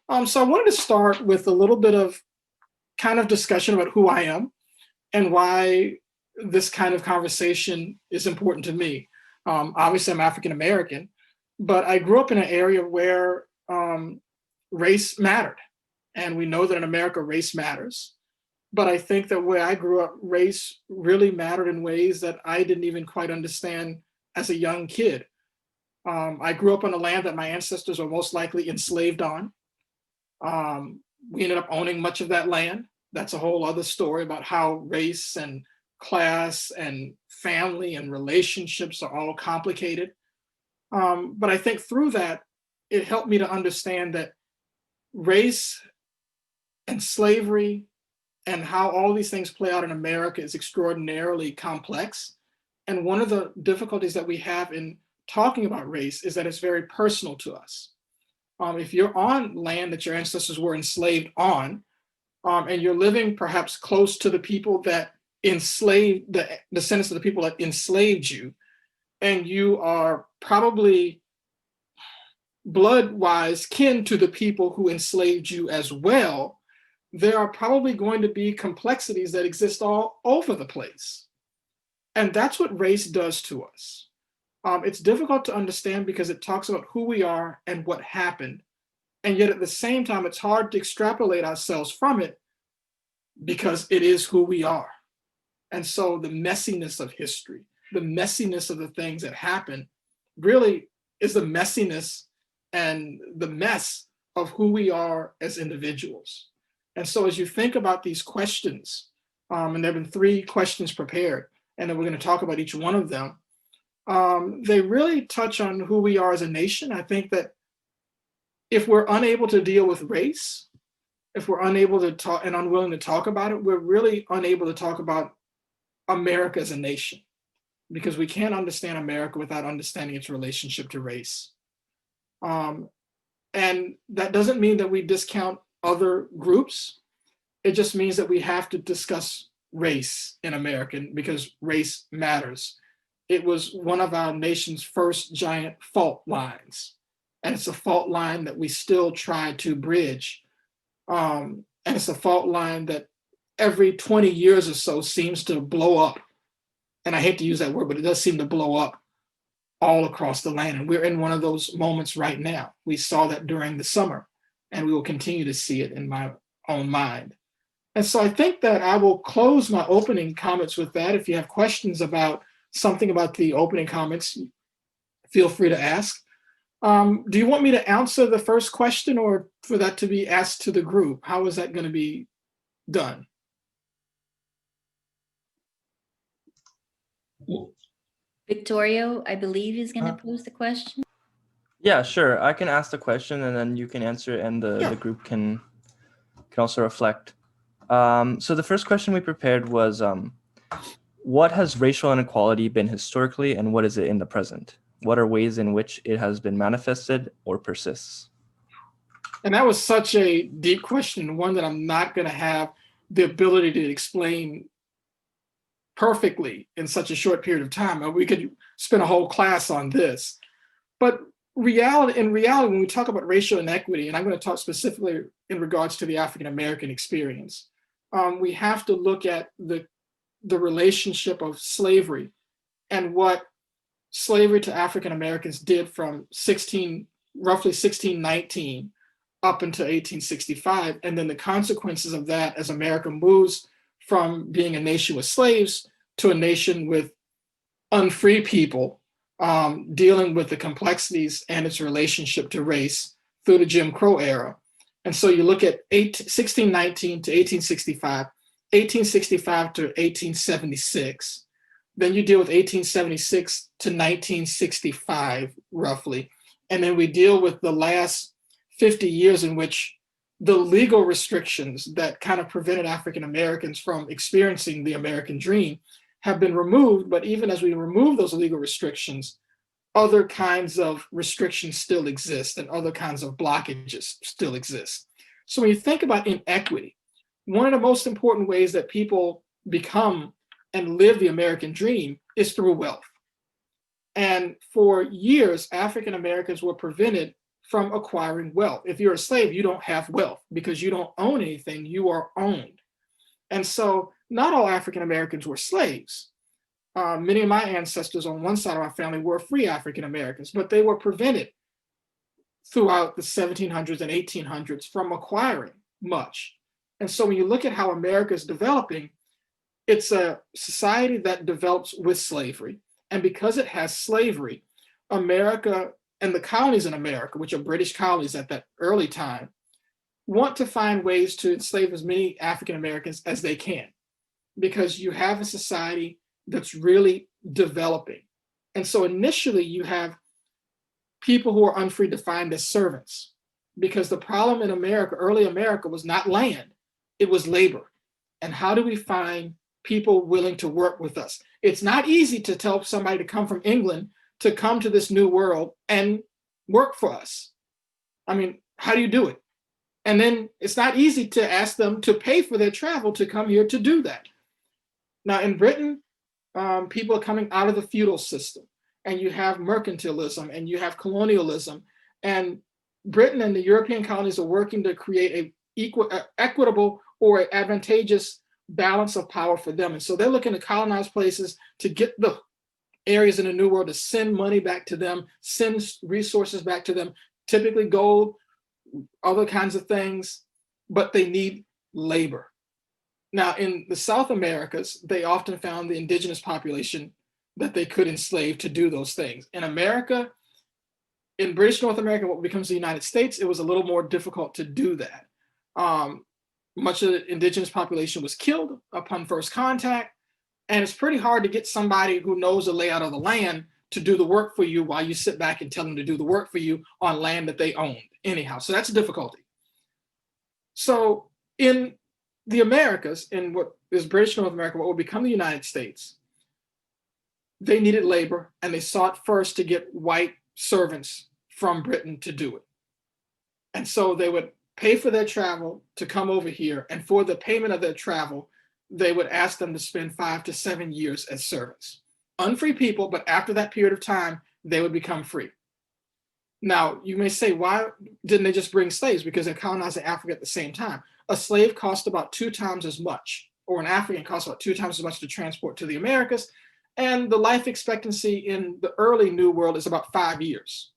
So I wanted to start with a little bit of kind of discussion about who I am and why this kind of conversation is important to me. Obviously, I'm African American, but I grew up in an area where race mattered. And we know that in America, race matters. But I think that where I grew up, race really mattered in ways that I didn't even quite understand as a young kid. I grew up on a land that my ancestors were most likely enslaved on. We ended up owning much of that land. That's a whole other story about how race and class and family and relationships are all complicated. But I think through that, it helped me to understand that race and slavery and how all these things play out in America is extraordinarily complex. And one of the difficulties that we have in talking about race is that it's very personal to us. If you're on land that your ancestors were enslaved on, and you're living perhaps close to the people that enslaved, the descendants of the people that enslaved you, and you are probably blood-wise kin to the people who enslaved you as well, there are probably going to be complexities that exist all over the place. And that's what race does to us. It's difficult to understand because it talks about who we are and what happened. And yet at the same time, it's hard to extrapolate ourselves from it because it is who we are. And so the messiness of history, the messiness of the things that happen really is the messiness and the mess of who we are as individuals. And so as you think about these questions, and there have been 3 questions prepared, and then we're going to talk about each one of them, they really touch on who we are as a nation. I think that if we're unable to deal with race, if we're unable to talk and unwilling to talk about it, we're really unable to talk about America as a nation, because we can't understand America without understanding its relationship to race. And that doesn't mean that we discount other groups. It just means that we have to discuss race in America because race matters. It was one of our nation's first giant fault lines. And it's a fault line that we still try to bridge. And it's a fault line that every 20 years or so seems to blow up. And I hate to use that word, but it does seem to blow up all across the land. And we're in one of those moments right now. We saw that during the summer, and we will continue to see it in my own mind. And so I think that I will close my opening comments with that. If you have questions about something about the opening comments, feel free to ask. Do you want me to answer the first question or for that to be asked to the group? How is that going to be done? Victorio, I believe, is going to pose the question. Yeah, sure. I can ask the question and then you can answer and the group can also reflect. So the first question we prepared was, what has racial inequality been historically and what is it in the present? What are ways in which it has been manifested or persists? And that was such a deep question, one that I'm not going to have the ability to explain perfectly in such a short period of time. We could spend a whole class on this. But in reality, when we talk about racial inequity, and I'm going to talk specifically in regards to the African American experience, we have to look at the relationship of slavery and what slavery to African Americans did from roughly 1619 up until 1865, and then the consequences of that as America moves from being a nation with slaves to a nation with unfree people, dealing with the complexities and its relationship to race through the Jim Crow era. And so you look at 1619 to 1865, 1865 to 1876, then you deal with 1876 to 1965, roughly. And then we deal with the last 50 years in which the legal restrictions that kind of prevented African Americans from experiencing the American dream have been removed. But even as we remove those legal restrictions, other kinds of restrictions still exist and other kinds of blockages still exist. So when you think about inequity, one of the most important ways that people become and live the American dream is through wealth. And for years, African Americans were prevented from acquiring wealth. If you're a slave, you don't have wealth because you don't own anything, you are owned. And so not all African Americans were slaves. Many of my ancestors on one side of our family were free African Americans, but they were prevented throughout the 1700s and 1800s from acquiring much. And so when you look at how America is developing, it's a society that develops with slavery. And because it has slavery, America and the colonies in America, which are British colonies at that early time, want to find ways to enslave as many African Americans as they can, because you have a society that's really developing. And so initially you have people who are unfree defined as servants, because the problem in America, early America, was not land, it was labor. And how do we find people willing to work with us? It's not easy to tell somebody to come from England to come to this new world and work for us. I mean, how do you do it? And then it's not easy to ask them to pay for their travel to come here to do that. Now in Britain, people are coming out of the feudal system, and you have mercantilism and you have colonialism, and Britain and the European colonies are working to create a equitable or advantageous balance of power for them. And so they're looking to colonize places to get the areas in the New World to send money back to them, send resources back to them, typically gold, other kinds of things, but they need labor. Now in the South Americas, they often found the indigenous population that they could enslave to do those things. In America, in British North America, what becomes the United States, it was a little more difficult to do that. Much of the indigenous population was killed upon first contact, and it's pretty hard to get somebody who knows the layout of the land to do the work for you while you sit back and tell them to do the work for you on land that they owned anyhow. So that's a difficulty. So in the Americas, in what is British North America, what will become the United States, they needed labor, and they sought first to get white servants from Britain to do it. And so they would pay for their travel to come over here, and for the payment of their travel, they would ask them to spend 5 to 7 years as servants. Unfree people, but after that period of time, they would become free. Now, you may say, why didn't they just bring slaves? Because they're colonizing Africa at the same time. A slave cost about 2 times as much, or an African cost about 2 times as much to transport to the Americas. And the life expectancy in the early New World is about 5 years.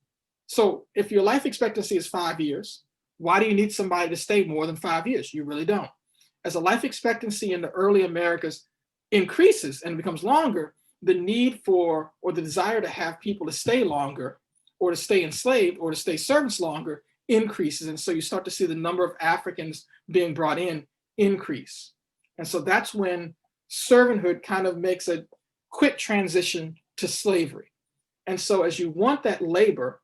So if your life expectancy is 5 years, why do you need somebody to stay more than 5 years? You really don't. As the life expectancy in the early Americas increases and becomes longer, the need for, or the desire to have people to stay longer, or to stay enslaved, or to stay servants longer increases. And so you start to see the number of Africans being brought in increase. And so that's when servanthood kind of makes a quick transition to slavery. And so as you want that labor,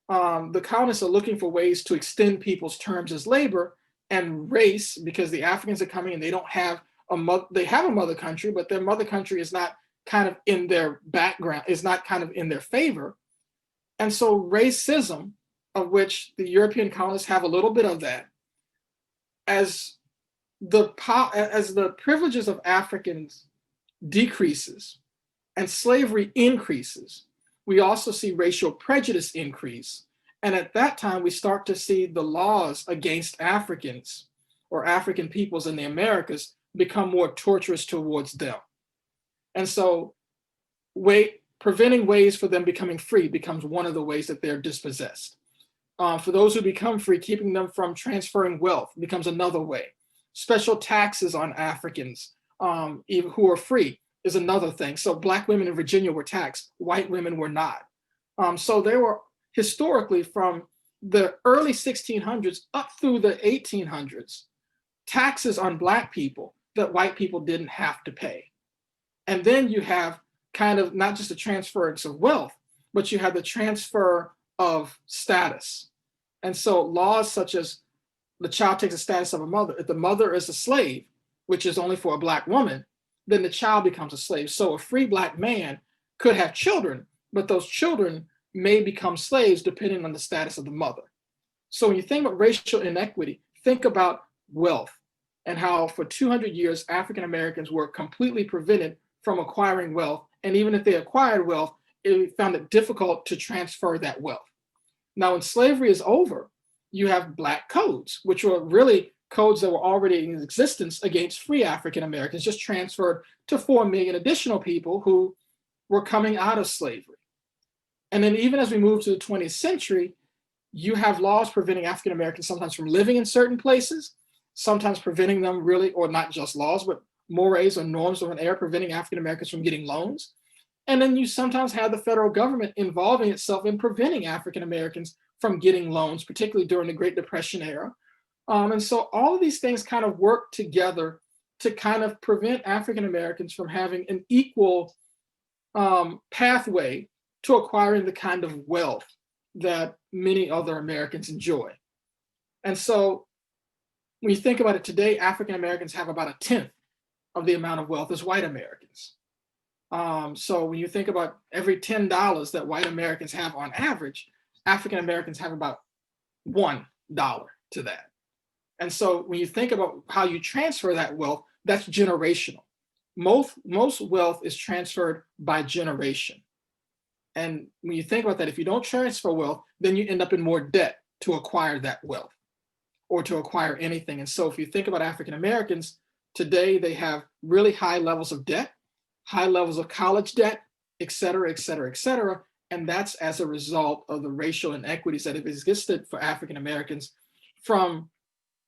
the colonists are looking for ways to extend people's terms as labor and race, because the Africans are coming and they don't have a mother, they have a mother country, but their mother country is not kind of in their background, is not kind of in their favor. And so racism, of which the European colonists have a little bit of that, as the privileges of Africans decreases and slavery increases, we also see racial prejudice increase. And at that time, we start to see the laws against Africans or African peoples in the Americas become more torturous towards them. And so preventing ways for them becoming free becomes one of the ways that they're dispossessed. For those who become free, keeping them from transferring wealth becomes another way. Special taxes on Africans even who are free is another thing. So Black women in Virginia were taxed, white women were not. So there were historically, from the early 1600s up through the 1800s, taxes on Black people that white people didn't have to pay. And then you have kind of not just the transference of wealth, but you have the transfer of status. And so laws such as the child takes the status of a mother. If the mother is a slave, which is only for a Black woman, then the child becomes a slave. So a free Black man could have children, but those children may become slaves depending on the status of the mother. So when you think about racial inequity, think about wealth and how for 200 years, African Americans were completely prevented from acquiring wealth. And even if they acquired wealth, it found it difficult to transfer that wealth. Now, when slavery is over, you have black codes, which were really codes that were already in existence against free African Americans, just transferred to 4 million additional people who were coming out of slavery. And then even as we move to the 20th century, you have laws preventing African Americans sometimes from living in certain places, sometimes preventing them really, or not just laws, but mores or norms of an era preventing African Americans from getting loans. And then you sometimes have the federal government involving itself in preventing African Americans from getting loans, particularly during the Great Depression era. And so all of these things kind of work together to kind of prevent African Americans from having an equal pathway to acquiring the kind of wealth that many other Americans enjoy. And so when you think about it today, African Americans have about 1/10 of the amount of wealth as white Americans. So when you think about every $10 that white Americans have on average, African Americans have about $1 to that. And so when you think about how you transfer that wealth, that's generational. Most wealth is transferred by generation. And when you think about that, if you don't transfer wealth, then you end up in more debt to acquire that wealth or to acquire anything. And so if you think about African Americans, today they have really high levels of debt, high levels of college debt, et cetera, et cetera, et cetera. And that's as a result of the racial inequities that have existed for African Americans from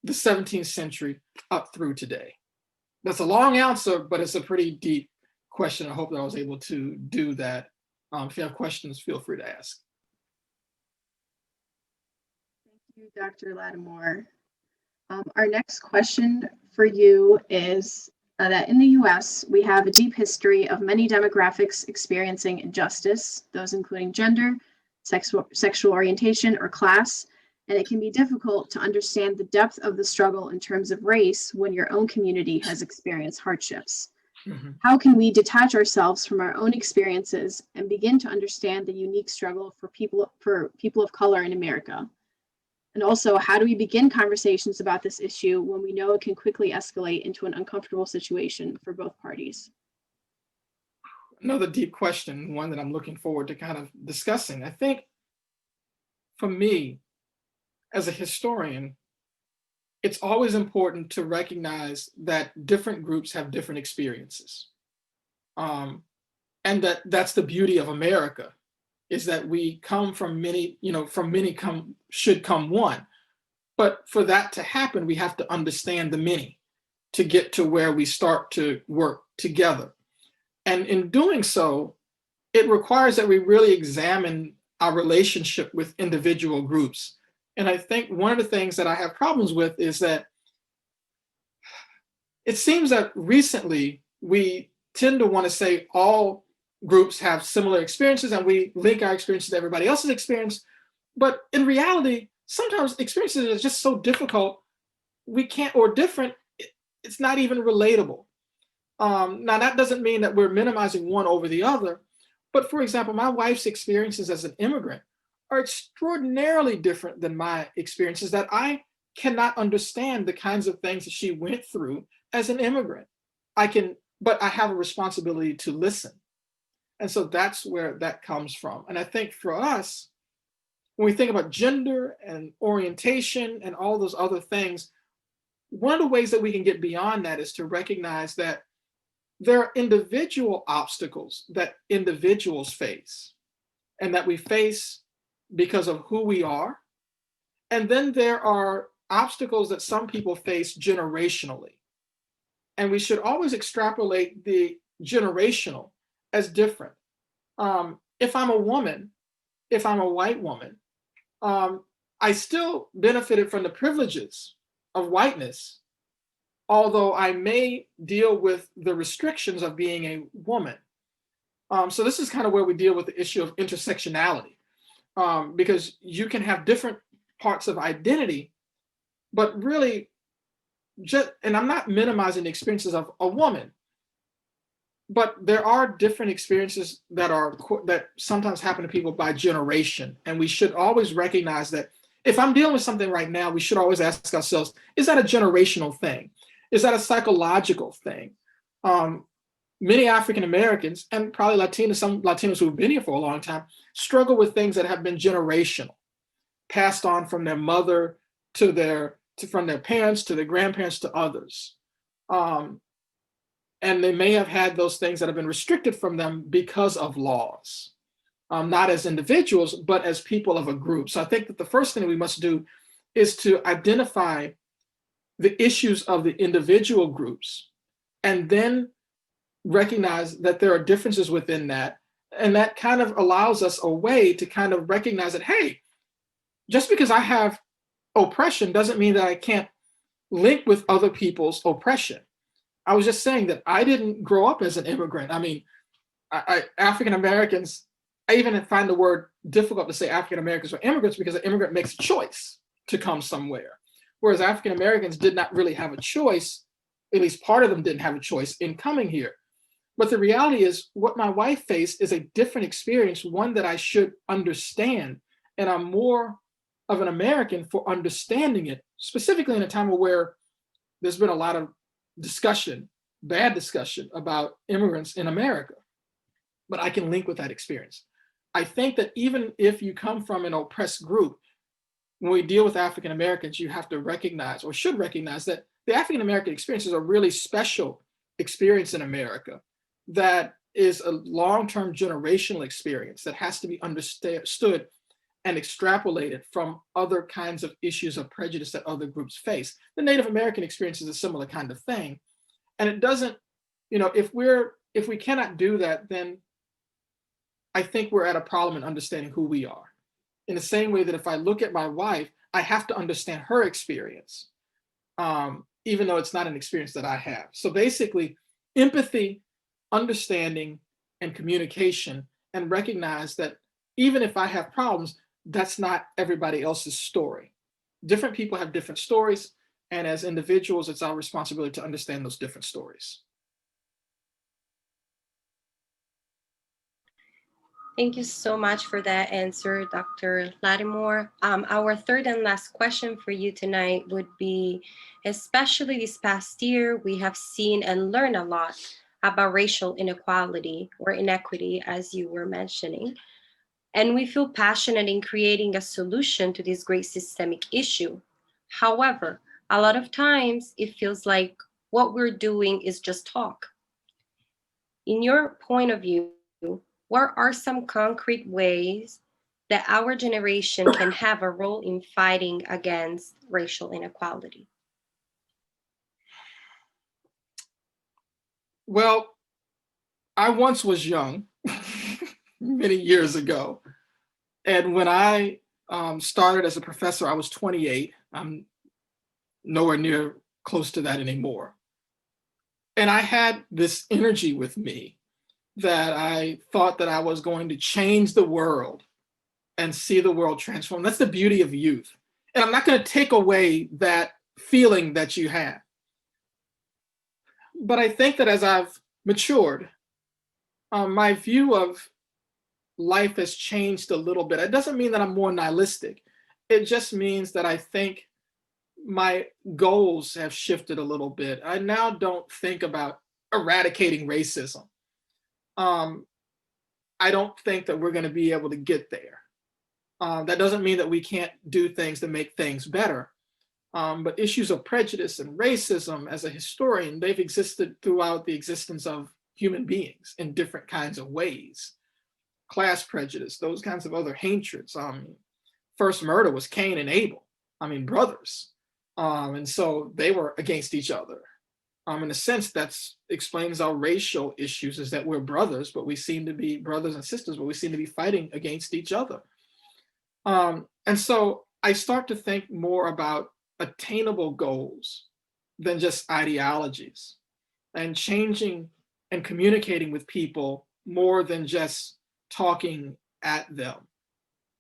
the 17th century up through today. That's a long answer, but it's a pretty deep question. I hope that I was able to do that. If you have questions, feel free to ask. Thank you, Dr. Lattimore. Our next question for you is that in the US, we have a deep history of many demographics experiencing injustice, those including gender, sexual orientation, or class, and it can be difficult to understand the depth of the struggle in terms of race when your own community has experienced hardships. Mm-hmm. How can we detach ourselves from our own experiences and begin to understand the unique struggle for people of color in America? And also, how do we begin conversations about this issue when we know it can quickly escalate into an uncomfortable situation for both parties? Another deep question, one that I'm looking forward to kind of discussing. I think for me, as a historian, it's always important to recognize that different groups have different experiences. And that's the beauty of America, is that we come from many, from many should come one. But for that to happen, we have to understand the many to get to where we start to work together. And in doing so, it requires that we really examine our relationship with individual groups. And I think one of the things that I have problems with is that it seems that recently we tend to want to say all groups have similar experiences and we link our experiences to everybody else's experience. But in reality, sometimes experiences are just so difficult, we can't, or different, it's not even relatable. Now, that doesn't mean that we're minimizing one over the other. But for example, my wife's experiences as an immigrant are extraordinarily different than my experiences, that I cannot understand the kinds of things that she went through as an immigrant. But I have a responsibility to listen. And so that's where that comes from. And I think for us, when we think about gender and orientation and all those other things, one of the ways that we can get beyond that is to recognize that there are individual obstacles that individuals face and that we face because of who we are. And then there are obstacles that some people face generationally. And we should always extrapolate the generational as different. If I'm a woman, if I'm a white woman, I still benefited from the privileges of whiteness, although I may deal with the restrictions of being a woman. So this is kind of where we deal with the issue of intersectionality, because you can have different parts of identity, but really and I'm not minimizing the experiences of a woman, but there are different experiences that sometimes happen to people by generation. And we should always recognize that if I'm dealing with something right now, we should always ask ourselves, is that a generational thing? Is that a psychological thing? Many African Americans, and probably Latinos, some Latinos who've been here for a long time, struggle with things that have been generational. passed on from their mother from their parents to their grandparents to others. And they may have had those things that have been restricted from them because of laws, not as individuals, but as people of a group. So I think that the first thing that we must do is to identify the issues of the individual groups, and then recognize that there are differences within that. And that kind of allows us a way to kind of recognize that, hey, just because I have oppression doesn't mean that I can't link with other people's oppression. I was just saying that I didn't grow up as an immigrant. I mean, African Americans, I even find the word difficult to say African Americans are immigrants, because an immigrant makes a choice to come somewhere. Whereas African Americans did not really have a choice, at least part of them didn't have a choice in coming here. But the reality is, what my wife faced is a different experience, one that I should understand. And I'm more of an American for understanding it, specifically in a time where there's been a lot of discussion, bad discussion about immigrants in America. But I can link with that experience. I think that even if you come from an oppressed group, when we deal with African Americans, you have to recognize, or should recognize, that the African American experience is a really special experience in America that is a long-term generational experience that has to be understood and extrapolated from other kinds of issues of prejudice that other groups face. The Native American experience is a similar kind of thing. And it doesn't, if we cannot do that, then I think we're at a problem in understanding who we are. In the same way that if I look at my wife, I have to understand her experience, even though it's not an experience that I have. So basically, empathy, understanding, and communication, and recognize that even if I have problems, that's not everybody else's story. Different people have different stories, and as individuals, it's our responsibility to understand those different stories. Thank you so much for that answer, Dr. Lattimore. Our third and last question for you tonight would be, especially this past year, we have seen and learned a lot about racial inequality, or inequity, as you were mentioning. And we feel passionate in creating a solution to this great systemic issue. However, a lot of times it feels like what we're doing is just talk. In your point of view, what are some concrete ways that our generation can have a role in fighting against racial inequality? Well, I once was young, many years ago. And when I started as a professor, I was 28. I'm nowhere near close to that anymore. And I had this energy with me that I thought that I was going to change the world and see the world transform. That's the beauty of youth. And I'm not going to take away that feeling that you have. But I think that as I've matured, my view of life has changed a little bit. It doesn't mean that I'm more nihilistic. It just means that I think my goals have shifted a little bit. I now don't think about eradicating racism. I don't think that we're going to be able to get there. That doesn't mean that we can't do things to make things better. But issues of prejudice and racism, as a historian, they've existed throughout the existence of human beings in different kinds of ways. Class prejudice, those kinds of other hatreds. First murder was Cain and Abel, brothers. And so they were against each other. In a sense, that explains our racial issues, is that we're brothers, but we seem to be brothers and sisters, but we seem to be fighting against each other. And so I start to think more about attainable goals than just ideologies, and changing and communicating with people more than just talking at them.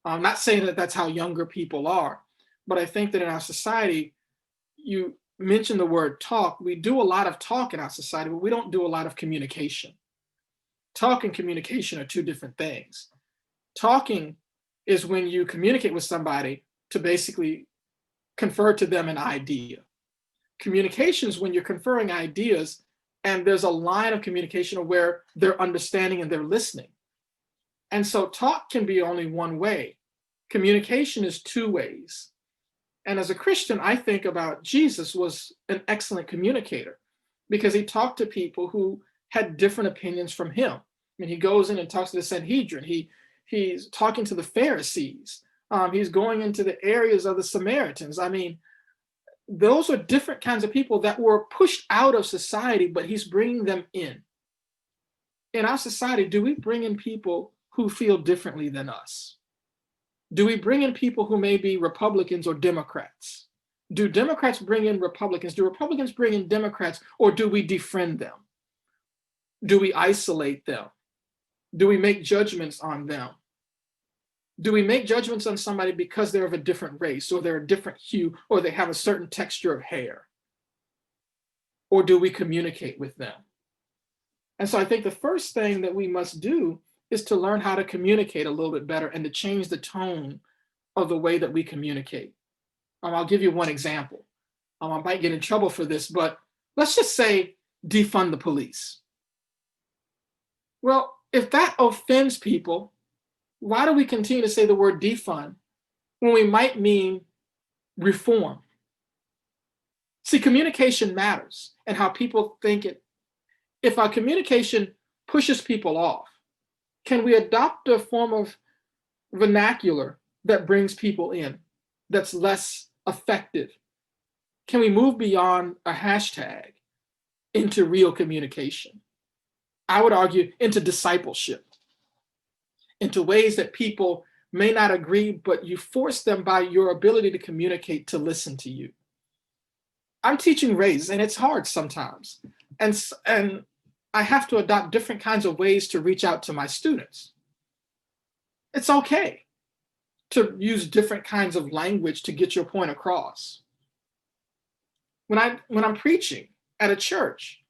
I'm not saying that that's how younger people are, but I think that in our society, you mentioned the word talk. We do a lot of talk in our society, but we don't do a lot of communication. Talk and communication are two different things. Talking is when you communicate with somebody to basically confer to them an idea. Communication is when you're conferring ideas and there's a line of communication where they're understanding and they're listening. And so talk can be only one way. Communication is two ways. And as a Christian, I think about Jesus was an excellent communicator because he talked to people who had different opinions from him. I mean, he goes in and talks to the Sanhedrin. He's talking to the Pharisees. He's going into the areas of the Samaritans. I mean, those are different kinds of people that were pushed out of society, but he's bringing them in. In our society, do we bring in people who feel differently than us? Do we bring in people who may be Republicans or Democrats? Do Democrats bring in Republicans? Do Republicans bring in Democrats, or do we defriend them? Do we isolate them? Do we make judgments on them? Do we make judgments on somebody because they're of a different race, or they're a different hue, or they have a certain texture of hair? Or do we communicate with them? And so I think the first thing that we must do is to learn how to communicate a little bit better and to change the tone of the way that we communicate. I'll give you one example. I might get in trouble for this, but let's just say defund the police. Well, if that offends people, why do we continue to say the word defund when we might mean reform? See, communication matters and how people think it. If our communication pushes people off, can we adopt a form of vernacular that brings people in, that's less effective? Can we move beyond a hashtag into real communication? I would argue into discipleship, into ways that people may not agree, but you force them by your ability to communicate to listen to you. I'm teaching race, and it's hard sometimes. And I have to adopt different kinds of ways to reach out to my students. It's okay to use different kinds of language to get your point across. When I'm preaching at a church,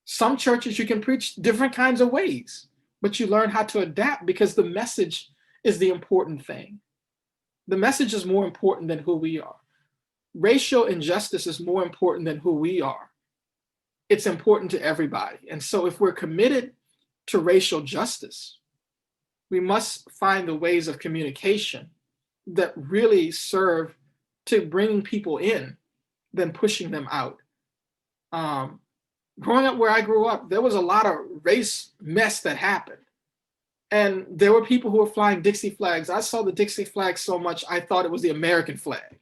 some churches you can preach different kinds of ways, but you learn how to adapt because the message is the important thing. The message is more important than who we are. Racial injustice is more important than who we are. It's important to everybody. And so if we're committed to racial justice, we must find the ways of communication that really serve to bringing people in than pushing them out. Growing up where I grew up, there was a lot of race mess that happened. And there were people who were flying Dixie flags. I saw the Dixie flag so much, I thought it was the American flag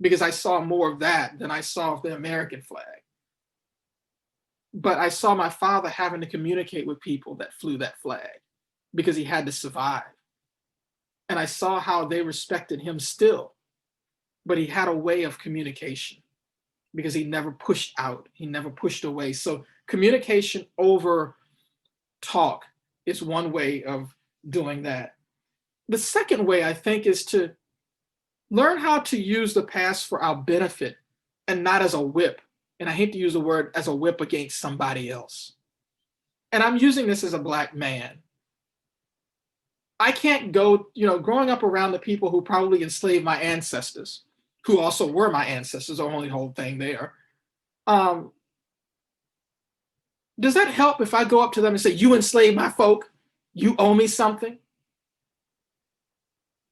because I saw more of that than I saw of the American flag. But I saw my father having to communicate with people that flew that flag because he had to survive. And I saw how they respected him still, but he had a way of communication because he never pushed out, he never pushed away. So communication over talk is one way of doing that. The second way, I think, is to learn how to use the past for our benefit and not as a whip. And I hate to use the word as a whip against somebody else. And I'm using this as a Black man. I can't go, growing up around the people who probably enslaved my ancestors, who also were my ancestors, the only whole thing there. Does that help if I go up to them and say, you enslaved my folk, you owe me something?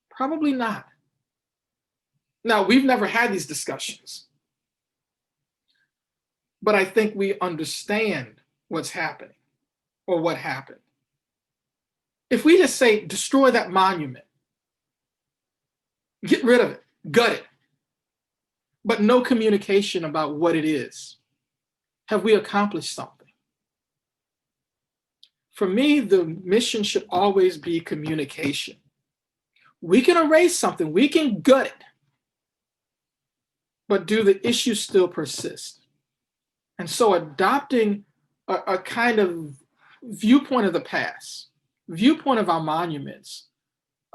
Probably not. Now, we've never had these discussions, but I think we understand what's happening or what happened. If we just say, destroy that monument, get rid of it, gut it, but no communication about what it is, have we accomplished something? For me, the mission should always be communication. We can erase something, we can gut it, but do the issues still persist? And so adopting a kind of viewpoint of the past, viewpoint of our monuments,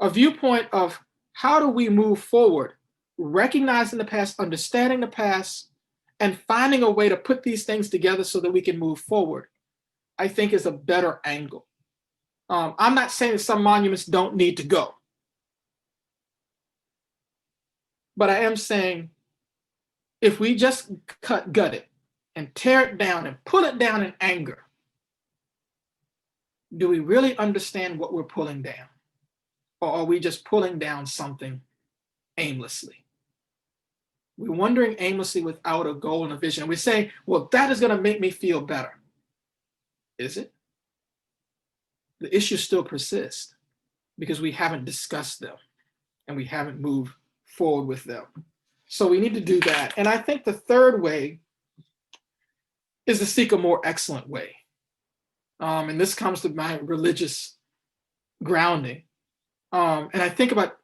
a viewpoint of how do we move forward, recognizing the past, understanding the past, and finding a way to put these things together so that we can move forward, I think is a better angle. I'm not saying that some monuments don't need to go, but I am saying if we just gut it and tear it down and pull it down in anger, do we really understand what we're pulling down? Or are we just pulling down something aimlessly. We're wandering aimlessly without a goal and a vision. And we say, well, that is going to make me feel better. Is it? The issues still persist because we haven't discussed them and we haven't moved forward with them. So we need to do that. And I think the third way is to seek a more excellent way. And this comes to my religious grounding. And I think about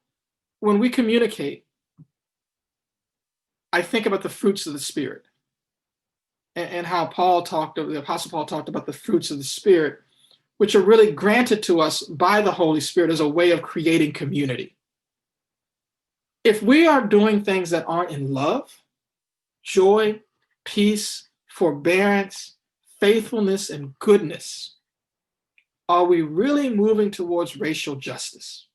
when we communicate, I think about the fruits of the Spirit and how the Apostle Paul talked about the fruits of the Spirit, which are really granted to us by the Holy Spirit as a way of creating community. If we are doing things that aren't in love, joy, peace, forbearance, faithfulness, and goodness, are we really moving towards racial justice?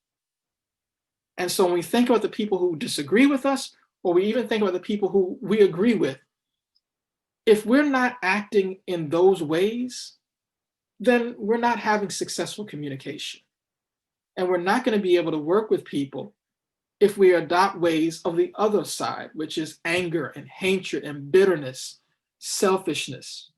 And so when we think about the people who disagree with us, or we even think about the people who we agree with, if we're not acting in those ways, then we're not having successful communication. And we're not going to be able to work with people if we adopt ways of the other side, which is anger and hatred and bitterness, selfishness.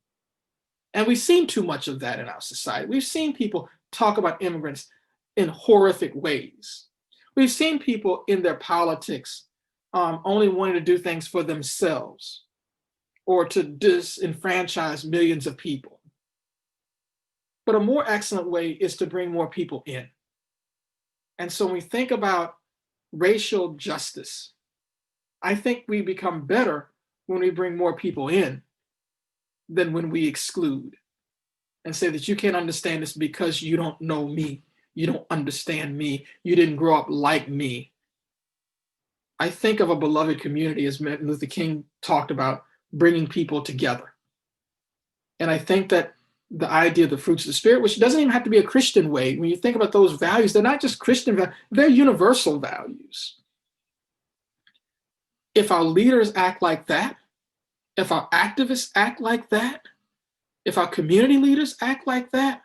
And we've seen too much of that in our society. We've seen people talk about immigrants in horrific ways. We've seen people in their politics only wanting to do things for themselves or to disenfranchise millions of people. But a more excellent way is to bring more people in. And so when we think about racial justice, I think we become better when we bring more people in than when we exclude and say that you can't understand this because you don't know me, you don't understand me, you didn't grow up like me. I think of a beloved community, as Martin Luther King talked about, bringing people together. And I think that the idea of the fruits of the Spirit, which doesn't even have to be a Christian way, when you think about those values, they're not just Christian values, they're universal values. If our leaders act like that, if our activists act like that, if our community leaders act like that,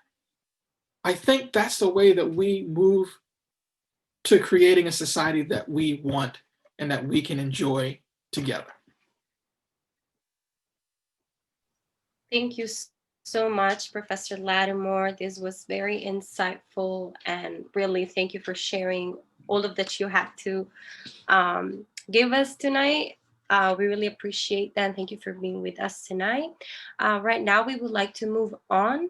I think that's the way that we move to creating a society that we want and that we can enjoy together. Thank you so much, Professor Lattimore. This was very insightful, and really thank you for sharing all of that you had to give us tonight. We really appreciate that. Thank you for being with us tonight. Right now, we would like to move on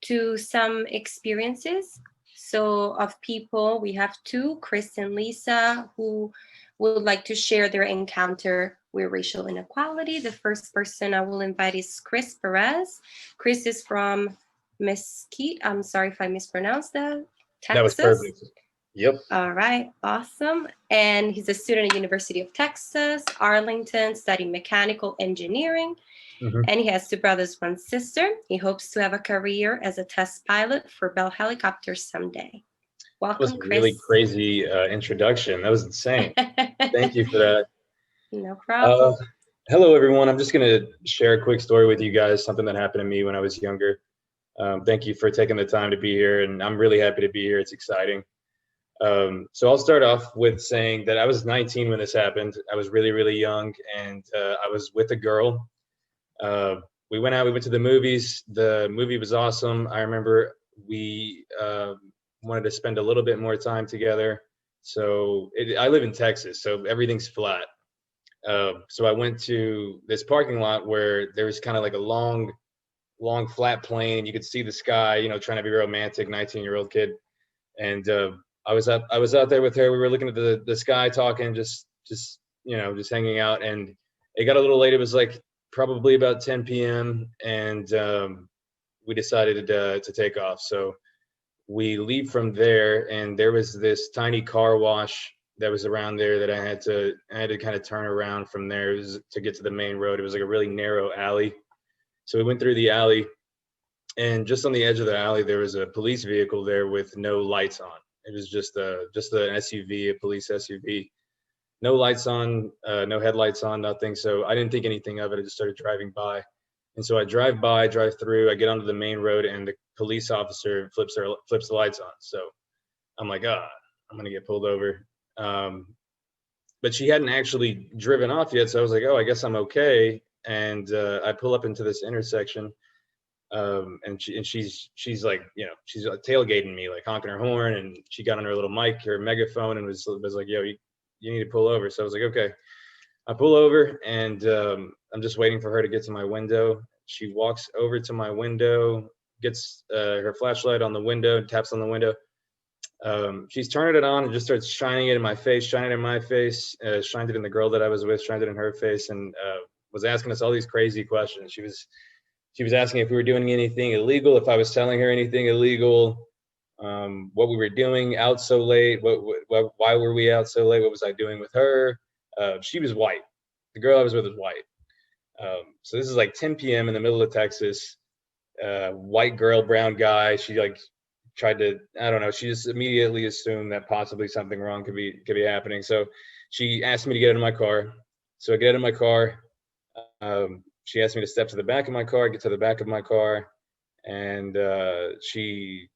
to some experiences. So of people, we have two, Chris and Lisa, who would like to share their encounter with racial inequality. The first person I will invite is Chris Perez. Chris is from Mesquite. I'm sorry if I mispronounced that. Texas. That was perfect. Yep. All right, awesome. And he's a student at University of Texas, Arlington, studying mechanical engineering. Mm-hmm. And he has two brothers, one sister. He hopes to have a career as a test pilot for Bell Helicopters someday. Welcome, That was a Chris. really crazy introduction. That was insane. Thank you for that. No problem. Hello, everyone. I'm just going to share a quick story with you guys, something that happened to me when I was younger. Thank you for taking the time to be here, and I'm really happy to be here. It's exciting. So I'll start off with saying that I was 19 when this happened. I was really, really young, and I was with a girl. We went to the movies. The movie was awesome. I remember we wanted to spend a little bit more time together. So I live in Texas, so everything's flat. So I went to this parking lot where there was kind of like a long flat plane. You could see the sky, you know, trying to be romantic, 19-year-old kid. And I was out there with her. We were looking at the sky, talking, just hanging out. And it got a little late. It was like probably about 10 p.m. And we decided to take off. So we leave from there, and there was this tiny car wash that was around there that I had to kind of turn around from there. It was to get to the main road. It was like a really narrow alley. So we went through the alley, and just on the edge of the alley, there was a police vehicle there with no lights on. It was just an SUV, a police SUV. No lights on, no headlights on, nothing. So I didn't think anything of it. I just started driving by. And so I drive through, I get onto the main road, and the police officer flips the lights on. So I'm like, I'm going to get pulled over. but she hadn't actually driven off yet. So I was like, oh, I guess I'm okay. And I pull up into this intersection, and she's like, you know, she's tailgating me, like honking her horn, and she got on her little mic, her megaphone, and was like, yo, you need to pull over. So I was like, okay. I pull over, and I'm just waiting for her to get to my window. She walks over to my window, gets her flashlight on the window, and taps on the window. She's turning it on and just starts shining it in my face, shined it in the girl that I was with, shined it in her face, and was asking us all these crazy questions. She was asking if we were doing anything illegal, if I was telling her anything illegal, what we were doing out so late, why were we out so late, what was I doing with her. She was white. The girl I was with was white. So this is like 10 p.m. in the middle of Texas. White girl, brown guy. She like tried to, I don't know. She just immediately assumed that possibly something wrong could be happening. So she asked me to get out of my car. So I get out of my car. She asked me to step to the back of my car. Get to the back of my car, and she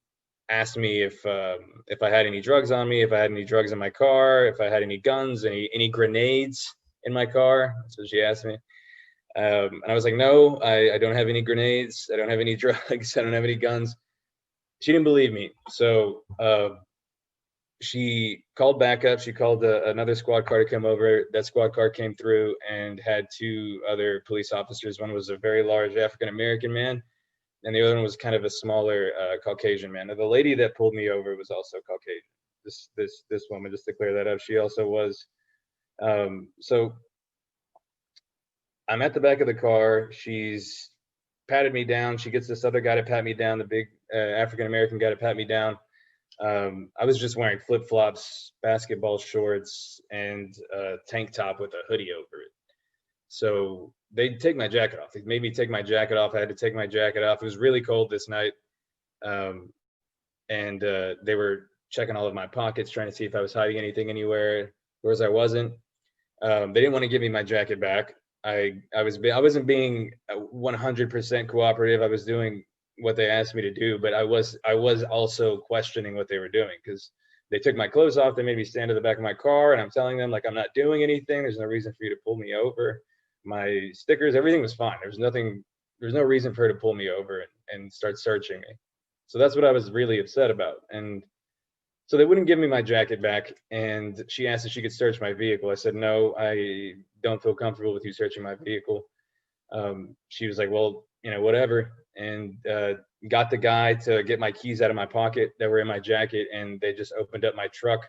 asked me if I had any drugs on me, if I had any drugs in my car, if I had any guns, any grenades in my car. That's what she asked me. And I was like, no, I don't have any grenades. I don't have any drugs. I don't have any guns. She didn't believe me. So she called backup. She called another squad car to come over. That squad car came through and had 2 other police officers. One was a very large African-American man, and the other one was kind of a smaller Caucasian man. Now, the lady that pulled me over was also Caucasian. This woman, just to clear that up, she also was. So I'm at the back of the car. She's patted me down. She gets this other guy to pat me down, the big African-American guy to pat me down. I was just wearing flip-flops, basketball shorts, and a tank top with a hoodie over it. So they'd take my jacket off. They made me take my jacket off. I had to take my jacket off. It was really cold this night. And they were checking all of my pockets, trying to see if I was hiding anything anywhere, whereas I wasn't. They didn't want to give me my jacket back. I wasn't being 100% cooperative. I was doing what they asked me to do, but I was also questioning what they were doing, because they took my clothes off. They made me stand at the back of my car, and I'm telling them, like, I'm not doing anything. There's no reason for you to pull me over. My stickers, everything was fine. There's no reason for her to pull me over and start searching me. So that's what I was really upset about. And so they wouldn't give me my jacket back, and she asked if she could search my vehicle. I said, no, I don't feel comfortable with you searching my vehicle. She was like, well, you know, whatever, and got the guy to get my keys out of my pocket that were in my jacket, and they just opened up my truck.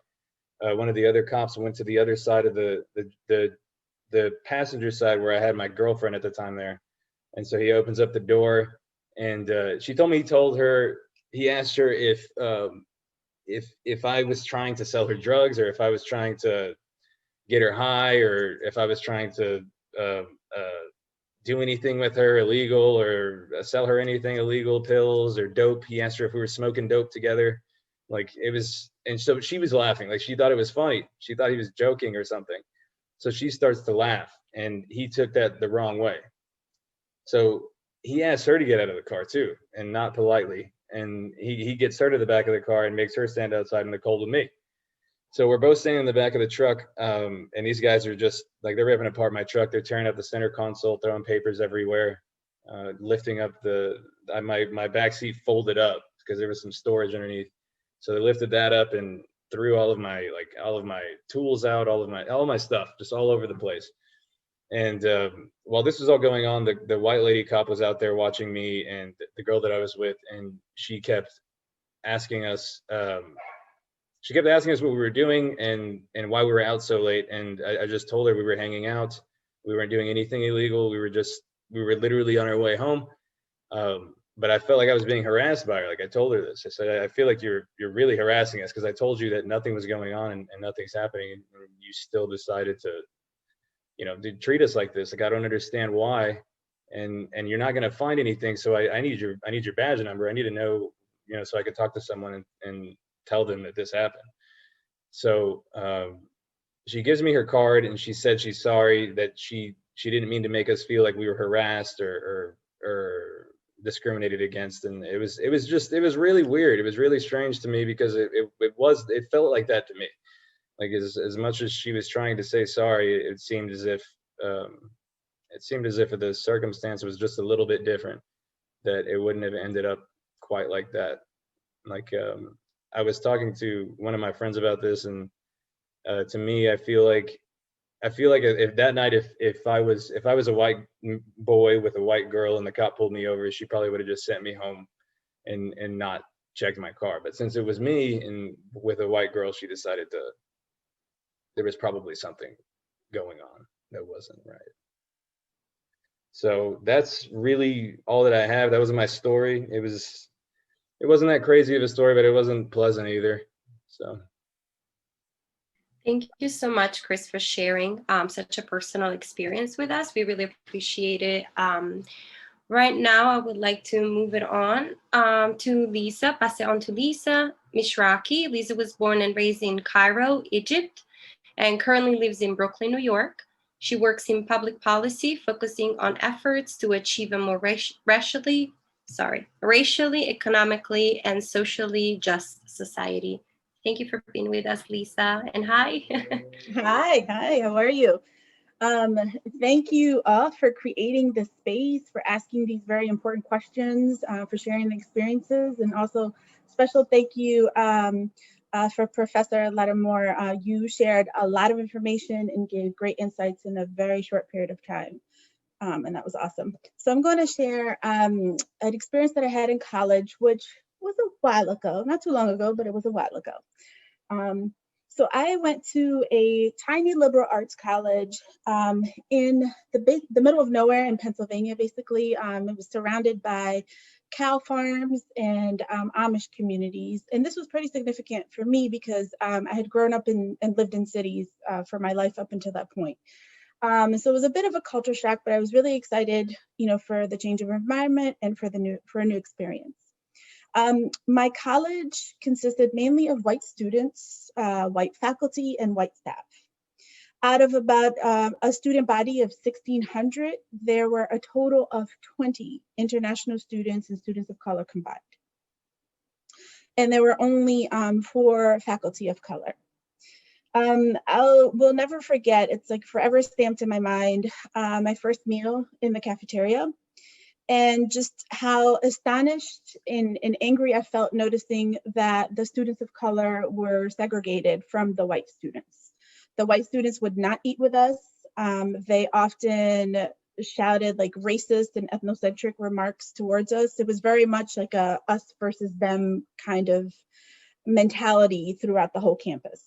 One of the other cops went to the other side of the passenger side where I had my girlfriend at the time there, and so he opens up the door, and she told me he asked her if I was trying to sell her drugs, or if I was trying to get her high, or if I was trying to do anything with her illegal, or sell her anything illegal, pills or dope. He asked her if we were smoking dope together. Like, it was, and so she was laughing. Like, she thought it was funny. She thought he was joking or something. So she starts to laugh, and he took that the wrong way. So he asked her to get out of the car too, and not politely. And he gets her to the back of the car and makes her stand outside in the cold with me. So we're both standing in the back of the truck, and these guys are just like, they're ripping apart my truck. They're tearing up the center console, throwing papers everywhere, lifting up my back seat folded up because there was some storage underneath. So they lifted that up and threw all of my tools out, all of my stuff just all over the place. And while this was all going on, the white lady cop was out there watching me and the girl that I was with, and she kept asking us what we were doing and why we were out so late. And I just told her we were hanging out. We weren't doing anything illegal. We were literally on our way home. But I felt like I was being harassed by her. Like, I told her this. I said, I feel like you're really harassing us, because I told you that nothing was going on and nothing's happening, and you still decided to, to treat us like this. Like, I don't understand why. And you're not going to find anything. So I need your badge number. I need to know, so I could talk to someone and tell them that this happened. So she gives me her card, and she said she's sorry, that she didn't mean to make us feel like we were harassed or discriminated against. And it was really weird. It was really strange to me, because it felt like that to me. Like as much as she was trying to say sorry, it seemed as if the circumstance was just a little bit different, that it wouldn't have ended up quite like that. Like I was talking to one of my friends about this, and to me, I feel like if that night, if I was a white boy with a white girl and the cop pulled me over, she probably would have just sent me home and not checked my car. But since it was me and with a white girl, she decided there was probably something going on that wasn't right. So that's really all that I have. That was my story. It wasn't that crazy of a story, but it wasn't pleasant either. So. Thank you so much, Chris, for sharing such a personal experience with us. We really appreciate it. Right now, I would like to move it on to Lisa, pass it on to Lisa Mishraky. Lisa was born and raised in Cairo, Egypt, and currently lives in Brooklyn, New York. She works in public policy, focusing on efforts to achieve a more racially, economically, and socially just society. Thank you for being with us, Lisa, and hi. Hi, how are you? Thank you all for creating this space, for asking these very important questions, for sharing the experiences, and also special thank you for Professor Lattimore. You shared a lot of information and gave great insights in a very short period of time. And that was awesome. So I'm going to share an experience that I had in college, which was a while ago, not too long ago, but it was a while ago. So I went to a tiny liberal arts college in the middle of nowhere in Pennsylvania, basically. It was surrounded by cow farms and Amish communities. And this was pretty significant for me because I had grown up and lived in cities for my life up until that point. So it was a bit of a culture shock, but I was really excited, for the change of environment and for a new experience. My college consisted mainly of white students, white faculty, and white staff. Out of about a student body of 1,600, there were a total of 20 international students and students of color combined. And there were only 4 faculty of color. Will never forget, it's like forever stamped in my mind, my first meal in the cafeteria. And just how astonished and angry I felt noticing that the students of color were segregated from the white students. The white students would not eat with us. They often shouted like racist and ethnocentric remarks towards us. It was very much like a us versus them kind of mentality throughout the whole campus.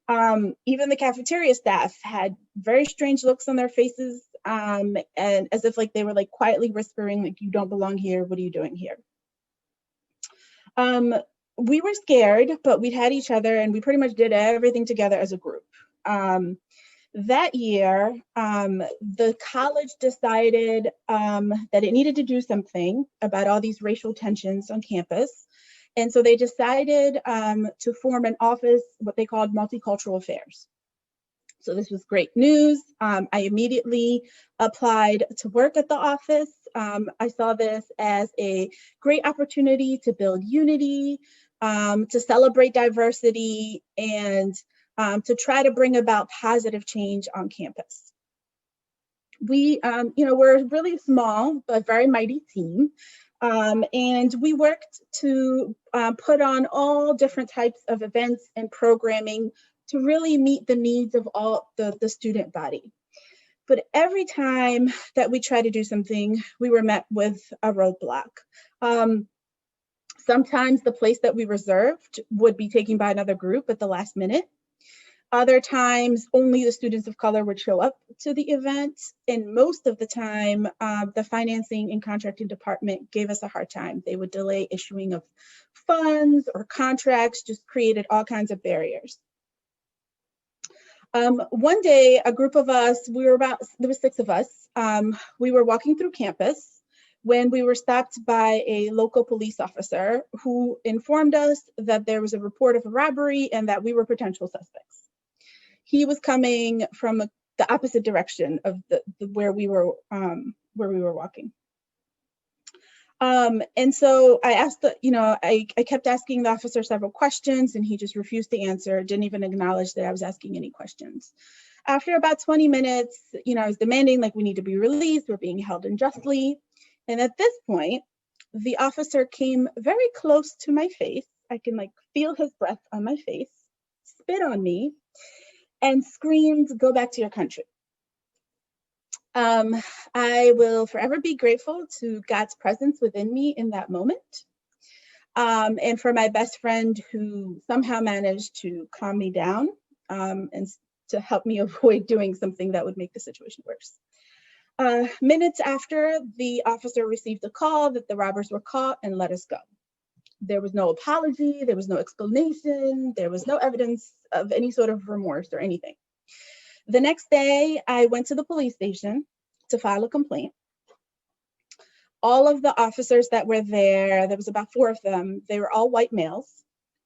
Even the cafeteria staff had very strange looks on their faces, and as if like they were like quietly whispering, like, you don't belong here, what are you doing here? We were scared, but we'd had each other and we pretty much did everything together as a group. That year, the college decided that it needed to do something about all these racial tensions on campus. And so they decided to form an office, what they called multicultural affairs. So this was great news. I immediately applied to work at the office. I saw this as a great opportunity to build unity, to celebrate diversity, and to try to bring about positive change on campus. We, we're a really small but very mighty team. And we worked to put on all different types of events and programming to really meet the needs of all the student body. But every time that we tried to do something, we were met with a roadblock. Sometimes the place that we reserved would be taken by another group at the last minute. Other times, only the students of color would show up to the event. And most of the time, the financing and contracting department gave us a hard time. They would delay issuing of funds or contracts, just created all kinds of barriers. One day, a group of us, there were 6 of us, we were walking through campus when we were stopped by a local police officer who informed us that there was a report of a robbery and that we were potential suspects. He was coming from the opposite direction of where we were walking. And so I asked I kept asking the officer several questions, and he just refused to answer, didn't even acknowledge that I was asking any questions. After about 20 minutes, I was demanding, like, we need to be released, we're being held unjustly. And at this point, the officer came very close to my face. I can like feel his breath on my face, spit on me, and screamed, "Go back to your country." I will forever be grateful to God's presence within me in that moment. And for my best friend who somehow managed to calm me down and to help me avoid doing something that would make the situation worse. Minutes after, the officer received a call that the robbers were caught and let us go. There was no apology, there was no explanation, there was no evidence of any sort of remorse or anything. The next day, I went to the police station to file a complaint. All of the officers that were there was about 4 of them, they were all white males.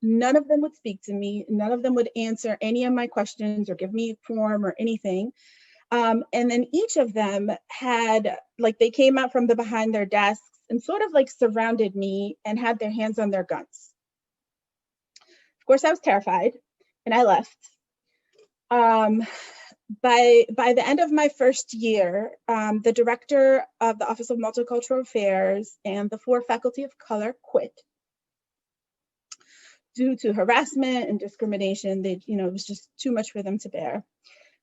None of them would speak to me. None of them would answer any of my questions or give me a form or anything. And then each of them had, like, they came out from behind their desks and sort of like surrounded me and had their hands on their guns. Of course, I was terrified and I left. By the end of my first year, the director of the Office of Multicultural Affairs and the 4 faculty of color quit due to harassment and discrimination. It was just too much for them to bear.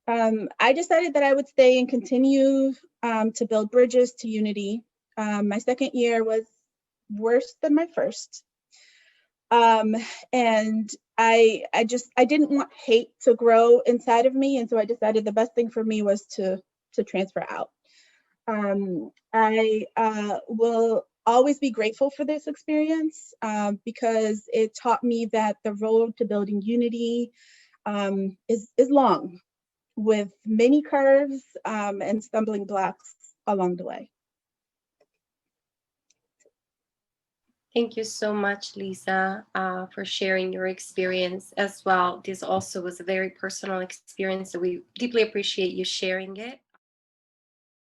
I decided that I would stay and continue to build bridges to unity. My second year was worse than my first. And I didn't want hate to grow inside of me. And so I decided the best thing for me was to transfer out. I will always be grateful for this experience because it taught me that the road to building unity is long, with many curves and stumbling blocks along the way. Thank you so much, Lisa, for sharing your experience as well. This also was a very personal experience, so we deeply appreciate you sharing it.